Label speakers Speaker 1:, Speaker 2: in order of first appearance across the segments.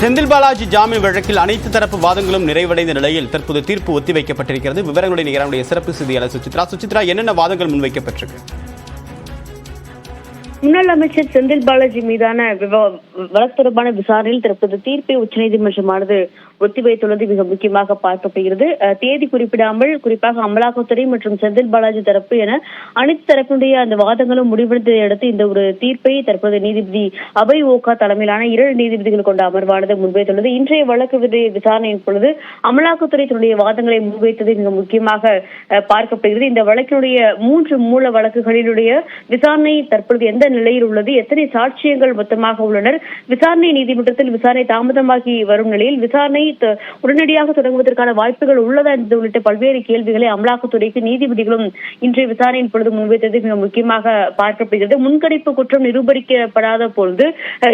Speaker 1: செந்தில் பாலாஜி ஜாமீன் வழக்கில் அனைத்து தரப்பு வாதங்களும் நிறைவடைந்த நிலையில் தற்போது தீர்ப்பு ஒத்திவைக்கப்பட்டிருக்கிறது. விவரங்களுடைய நிகழ்வுடைய சிறப்பு செய்தியாளர் சுசித்ரா, என்னென்ன வாதங்கள் முன்வைக்கப்பட்டிருக்கு?
Speaker 2: முன்னாள் அமைச்சர் செந்தில் பாலாஜி மீதான வழக்கு தொடர்பான விசாரணையில் தற்போது தீர்ப்பை உச்சநீதிமன்றமானது ஒத்திவைத்துள்ளது மிக முக்கியமாக பார்க்கப்படுகிறது. தேதி குறிப்பிடாமல் குறிப்பாக அமலாக்கத்துறை மற்றும் செந்தில் பாலாஜி தரப்பு என அனைத்து தரப்பினுடைய அந்த வாதங்களும் முடிவெடுத்ததை அடுத்து இந்த ஒரு தீர்ப்பை தற்போது நீதிபதி அபய் ஓகா தலைமையிலான 2 நீதிபதிகள் கொண்ட அமர்வானது முன்வைத்துள்ளது. இன்றைய வழக்கு விசாரணையின் பொழுது அமலாக்கத்துறை தன்னுடைய வாதங்களை முன்வைத்தது மிக முக்கியமாக பார்க்கப்படுகிறது. இந்த வழக்கினுடைய 3 மூல வழக்குகளினுடைய விசாரணை தற்பொழுது எந்த நிலையில் உள்ளது, எத்தனை சாட்சியங்கள் மொத்தமாக உள்ளனர், விசாரணை நீதிமன்றத்தில் விசாரணை தாமதமாகி வரும் நிலையில் விசாரணை உடனடியாக தொடங்குவதற்கான வாய்ப்புகள் உள்ளதா என்பது உள்ளிட்ட பல்வேறு கேள்விகளை அமலாக்கத்துறைக்கு நீதிபதிகளும் இன்றைய விசாரணையின் பொழுது முன்வைத்தது மிக முக்கியமாக பார்க்கப்படுகிறது. முன்கணிப்பு குற்றம் நிரூபிக்கப்படாத பொழுது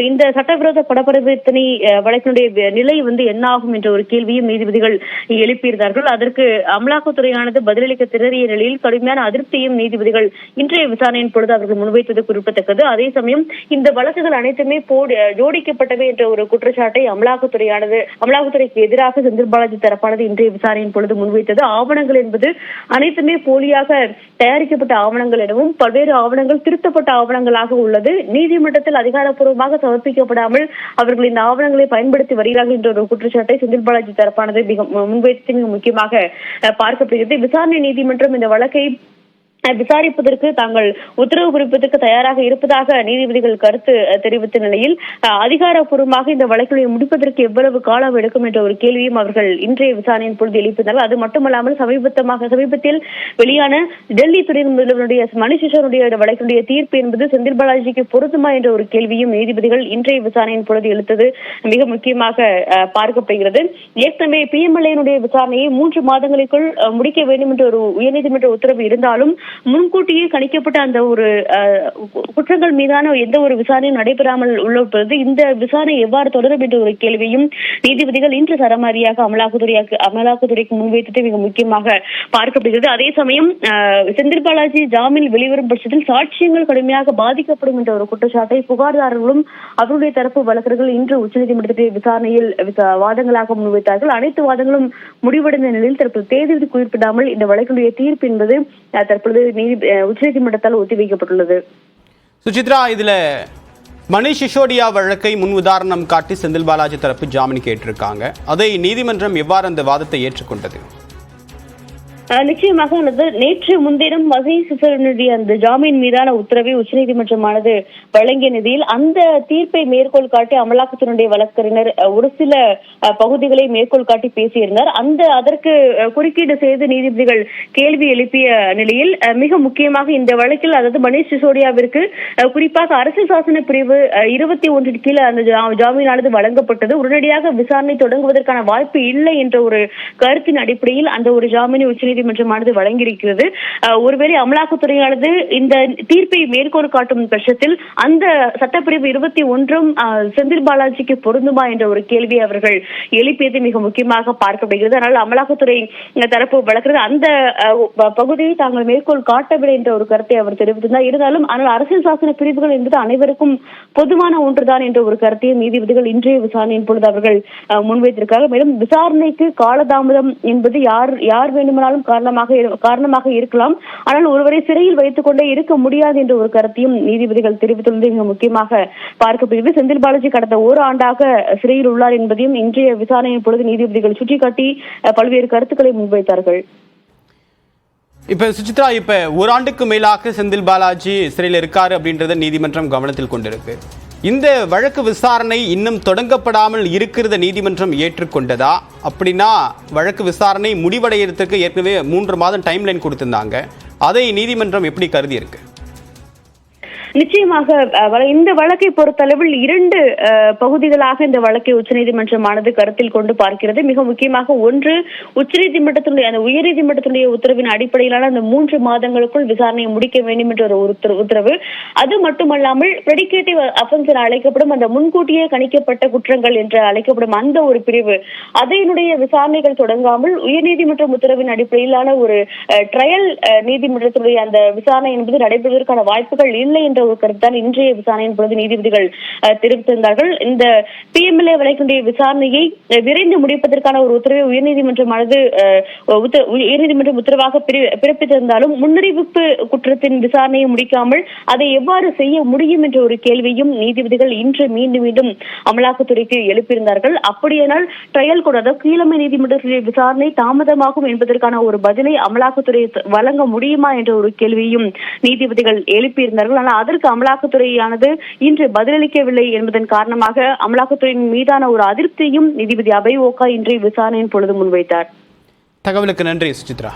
Speaker 2: இந்த சட்டவிரோத பணப்பரிவர்த்தனை வழக்கினுடைய நிலை என்ன ஆகும் என்ற ஒரு கேள்வியும் நீதிபதிகள் எழுப்பியிருந்தார்கள். அதற்கு அமலாக்கத்துறையானது பதிலளிக்க திணறிய நிலையில் கடுமையான அதிருப்தியும் நீதிபதிகள் இன்றைய விசாரணையின் பொழுது அவர்கள் முன்வைத்தது குறிப்பிடத்தக்கது. அதே சமயம் இந்த வழக்குகள் அனைத்துமே ஜோடிக்கப்பட்டவை என்ற ஒரு குற்றச்சாட்டை அமலாக்கத்துறைக்கு எதிராக செந்தில் பாலாஜி தரப்பானது இன்றைய விசாரணையின் பொழுது முன்வைத்தது. ஆவணங்கள் என்பது அனைத்துமே போலியாக தயாரிக்கப்பட்ட ஆவணங்கள் எனவும் பல்வேறு ஆவணங்கள் திருத்தப்பட்ட ஆவணங்களாக உள்ளது, நீதிமன்றத்தில் அதிகாரப்பூர்வமாக சமர்ப்பிக்கப்படாமல் அவர்கள் இந்த ஆவணங்களை பயன்படுத்தி வருகிறார்கள் என்ற ஒரு குற்றச்சாட்டை செந்தில் பாலாஜி தரப்பானது முன்வைத்து மிக முக்கியமாக பார்க்கப்படுகிறது. விசாரணை நீதிமன்றம் இந்த வழக்கை விசாரிப்பதற்கு தாங்கள் உத்தரவு பிறப்பிப்பதற்கு தயாராக இருப்பதாக நீதிபதிகள் கருத்து தெரிவித்த நிலையில் அதிகாரப்பூர்வமாக இந்த வழக்கை முடிப்பதற்கு எவ்வளவு காலம் எடுக்கும் என்ற ஒரு கேள்வியும் அவர்கள் இன்றைய விசாரணையின் பொழுது எழுப்பினார்கள். அது மட்டுமல்லாமல் சமீபத்தில் வெளியான டெல்லி துணை முதல்வருடைய மணிஷ் சிசோடியா வழக்கினுடைய தீர்ப்பு என்பது செந்தில் பாலாஜிக்கு பொருந்துமா என்ற ஒரு கேள்வியும் நீதிபதிகள் இன்றைய விசாரணையின் பொழுது எழுத்தது மிக முக்கியமாக பார்க்கப்படுகிறது. ஏற்கனவே PMLA விசாரணையை 3 மாதங்களுக்குள் முடிக்க வேண்டும் என்ற ஒரு உயர்நீதிமன்ற உத்தரவு இருந்தாலும் முன்கூட்டியே கணிக்கப்பட்ட அந்த ஒரு குற்றங்கள் மீதான எந்த ஒரு விசாரணையும் நடைபெறாமல் உள்ளது. இந்த விசாரணை எவ்வாறு தொடரும் என்ற ஒரு கேள்வியும் நீதிபதிகள் இன்று சரமாரியாக அமலாக்கத்துறைக்கு முன்வைத்தது மிக முக்கியமாக பார்க்கப்படுகிறது. அதே சமயம் செந்தில் பாலாஜி ஜாமீன் வெளிவரும் பட்சத்தில் சாட்சியங்கள் கடுமையாக பாதிக்கப்படும் என்ற ஒரு குற்றச்சாட்டை புகார்தாரர்களும் அவருடைய தரப்பு வழக்கர்கள் இன்று உச்சநீதிமன்றத்தில் விசாரணையில் வாதங்களாக முன்வைத்தார்கள். அனைத்து வாதங்களும் முடிவடைந்த நிலையில் தற்போது தேதி குறிப்பிடாமல் இந்த வழக்கினுடைய தீர்ப்பு என்பது தற்பொழுது உச்சநீதிமன்றத்தால் ஒத்திவைக்கப்பட்டுள்ளது.
Speaker 1: சுசித்ரா, இதுல மணிஷ் சிசோடியா வழக்கை முன் உதாரணம் காட்டி செந்தில் பாலாஜி தரப்பு ஜாமீன் கேட்டிருக்காங்க. அதை நீதிமன்றம் எவ்வாறு அந்த வாதத்தை ஏற்றுக்கொண்டது?
Speaker 2: நிச்சயமாக நேற்று முன்தினம் மகேஷ் சிசோடியாவுடைய அந்த ஜாமீன் மீதான உத்தரவை உச்சநீதிமன்றமானது வழங்கிய நிலையில் அந்த தீர்ப்பை மேற்கோள் காட்டி அமலாக்கத்தினுடைய வழக்கறிஞர் ஒரு சில பகுதிகளை மேற்கோள் காட்டி பேசியிருந்தார். அதற்கு குறுக்கீடு செய்து நீதிபதிகள் கேள்வி எழுப்பிய நிலையில் மிக முக்கியமாக இந்த வழக்கில் அதாவது மணிஷ் சிசோடியாவிற்கு குறிப்பாக அரசியல் சாசன பிரிவு 21 கீழே அந்த ஜாமீனானது வழங்கப்பட்டது. உடனடியாக விசாரணை தொடங்குவதற்கான வாய்ப்பு இல்லை என்ற ஒரு கருத்தின் அடிப்படையில் அந்த ஒரு ஜாமீனை உச்சநீதிமன்றமானது வழங்கியிருக்கிறது. ஒருவேளை அமலாக்கத்துறையானது இந்த தீர்ப்பை மேற்கோள் காட்டும் பட்சத்தில் அந்த சட்டப்பிரிவு 21 செந்தில் பாலாஜிக்கு பொருந்துமா என்ற ஒரு கேள்வி அவர்கள் எழுப்பியது மிக முக்கியமாக பார்க்கப்படுகிறது. ஆனால் அமலாக்கத்துறை தரப்பு வழக்கறிஞர் அந்த பகுதியை தாங்கள் மேற்கோள் காட்டவில்லை என்ற ஒரு கருத்தை அவர் தெரிவித்திருந்தார். இருந்தாலும் ஆனால் அரசியல் சாசன பிரிவுகள் என்பது அனைவருக்கும் பொதுவான ஒன்றுதான் என்ற ஒரு கருத்தையும் நீதிபதிகள் இன்றைய விசாரணையின் பொழுது அவர்கள் முன்வைத்திருக்கிறார்கள். மேலும் விசாரணைக்கு காலதாமதம் என்பது யார் வேண்டுமானாலும் காரணமாக இருக்கலாம், ஆனால் ஒருவரை சிறையில் வைத்துக் கொண்டே இருக்க முடியாது என்ற ஒரு கருத்தையும் நீதிபதிகள் தெரிவித்துள்ளது மிக முக்கியமாக பார்க்கப்படுகிறது. செந்தில் பாலாஜி கடந்த 1 ஆண்டாக சிறையில் உள்ளார் என்பதையும் இன்றைய விசாரணையின் பொழுது நீதிபதிகள் சுட்டிக்காட்டி பல்வேறு கருத்துக்களை முன்வைத்தார்கள்.
Speaker 1: இப்ப சுசித்ரா, 1 ஆண்டுக்கு மேலாக செந்தில் பாலாஜி சிறையில் இருக்காரு அப்படின்றத நீதிமன்றம் கவனத்தில் கொண்டிருக்கு. இந்த வழக்கு விசாரணை இன்னும் தொடங்கப்படாமல் இருக்கிறத நீதிமன்றம் ஏற்றுக்கொண்டதா? அப்படின்னா வழக்கு விசாரணை முடிவடைகிறதுக்கு ஏற்கனவே 3 மாதம் டைம்லைன் கொடுத்திருந்தாங்க. அதை நீதிமன்றம் எப்படி கருதி இருக்கு?
Speaker 2: நிச்சயமாக இந்த வழக்கை பொறுத்தளவில் 2 பகுதிகளாக இந்த வழக்கை உச்சநீதிமன்றமானது கருத்தில் கொண்டு பார்க்கிறது. மிக முக்கியமாக ஒன்று, உச்சநீதிமன்றத்தினுடைய அந்த உயர்நீதிமன்றத்தினுடைய உத்தரவின் அடிப்படையிலான அந்த 3 மாதங்களுக்குள் விசாரணையை முடிக்க வேண்டும் என்ற ஒரு உத்தரவு. அது மட்டுமல்லாமல் பிரெடிகேட்டிவ் அஃபென்ஸ் என அழைக்கப்படும் அந்த முன்கூட்டியே கணிக்கப்பட்ட குற்றங்கள் என்று அழைக்கப்படும் அந்த ஒரு பிரிவு, அதனுடைய விசாரணைகள் தொடங்காமல் உயர்நீதிமன்ற உத்தரவின் அடிப்படையிலான ஒரு ட்ரையல் நீதிமன்றத்தினுடைய அந்த விசாரணை என்பது நடைபெறுவதற்கான வாய்ப்புகள் இல்லை என்ற ஒரு கருத்தான் இன்றைய விசாரணையின் பொழுது நீதிபதிகள் தெரிவித்திருந்தார்கள். இந்த PMLA வழக்கினுடைய விசாரணையை விரைந்து முடிப்பதற்கான ஒரு உத்தரவை உயர்நீதிமன்றம் உத்தரவாக பிறப்பித்திருந்தாலும் முன்னறிவிப்பு குற்றத்தின் விசாரணையை முடிக்காமல் அதை எவ்வாறு செய்ய முடியும் என்ற ஒரு கேள்வியும் நீதிபதிகள் இன்று மீண்டும் அமலாக்கத்துறைக்கு எழுப்பியிருந்தார்கள். அப்படியானால் ட்ரையல் கோர்ட், அதாவது கீழமை நீதிமன்றத்தினுடைய விசாரணை தாமதமாகும் என்பதற்கான ஒரு பதிலை அமலாக்கத்துறை வழங்க முடியுமா என்ற ஒரு கேள்வியும் நீதிபதிகள் எழுப்பியிருந்தார்கள். ஆனால் அதற்கு அமலாக்கத்துறையானது இன்று பதிலளிக்கவில்லை என்பதன் காரணமாக அமலாக்கத்துறையின் மீதான ஒரு அதிருப்தியும் நீதிபதி அபய் ஓகா இன்றைய விசாரணையின் பொழுது முன்வைத்தார்.
Speaker 1: தகவலுக்கு நன்றி சுசித்ரா.